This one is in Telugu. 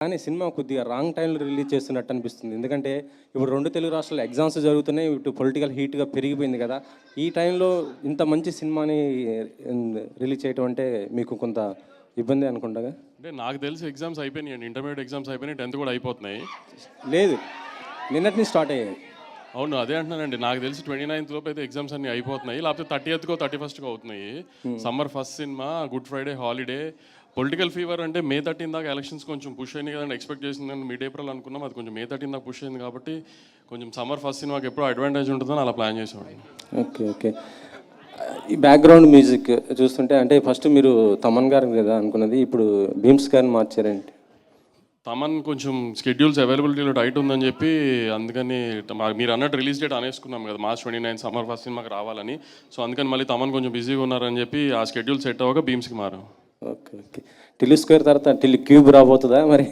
కానీ సినిమా కొద్దిగా రాంగ్ టైంలో రిలీజ్ చేస్తున్నట్టు అనిపిస్తుంది. ఎందుకంటే ఇప్పుడు 2 తెలుగు రాష్ట్రాల్లో ఎగ్జామ్స్ జరుగుతున్నాయి. ఇటు పొలిటికల్ హీట్‌గా పెరిగిపోయింది కదా! ఈ టైంలో ఇంత మంచి సినిమాని రిలీజ్ చేయటం అంటే మీకు కొంత ఇబ్బందే అనుకుంటాగా? అంటే నాకు తెలిసి ఎగ్జామ్స్ అయిపోయినాయండి. ఇంటర్మీడియట్ ఎగ్జామ్స్ అయిపోయినాయి. 10th కూడా అయిపోతున్నాయి. లేదు. నిన్నటి నుంచి స్టార్ట్ అయ్యాయి. అవును, అదే అంటున్నానండి. నాకు తెలిసి 29th లోపు అయితే ఎగ్జామ్స్ అన్నీ అయిపోతున్నాయి. లేకపోతే 30th 31st అవుతున్నాయి. Summer first cinema, good Friday holiday. Political fever అంటే May 13 దాకా ఎలక్షన్స్ కొంచెం పుష్ అయినాయి కదండి. ఎక్స్పెక్ట్ చేసింది మిడ్ ఏప్రిల్ అనుకున్నాం. అది కొంచెం May 13 దాకా పుష్ అయింది కాబట్టి కొంచెం సమ్మర్ ఫస్ట్ సినిమాకి ఎప్పుడో అడ్వాంటేజ్ ఉంటుందని అలా ప్లాన్ చేసామండి. ఓకే. ఓకే. ఈ బ్యాక్‌గ్రౌండ్ మ్యూజిక్ చూస్తుంటే అంటే ఫస్ట్ మీరు తమన్ గారిని కదా అనుకున్నది. ఇప్పుడు భీమ్స్ గారిని మార్చారేంటి? తమన్ కొంచెం స్కెడ్యూల్స్ అవైలబిలిటీలో టైట్ ఉందని చెప్పి అందుకని మీరు అన్నట్టు రిలీజ్ డేట్ అనేసుకున్నాం కదా, March 29 సమ్మర్ ఫస్ట్ సినిమాకి రావాలని. సో అందుకని మళ్ళీ తమన్ కొంచెం బిజీగా ఉన్నారని చెప్పి ఆ స్కెడ్యూల్ సెట్ అవ్వక భీమ్స్కి మారాం. ఓకే. ఓకే. టిల్లు స్క్వేర్ తర్వాత టిల్లు క్యూబ్ రాబోతుందా మరి?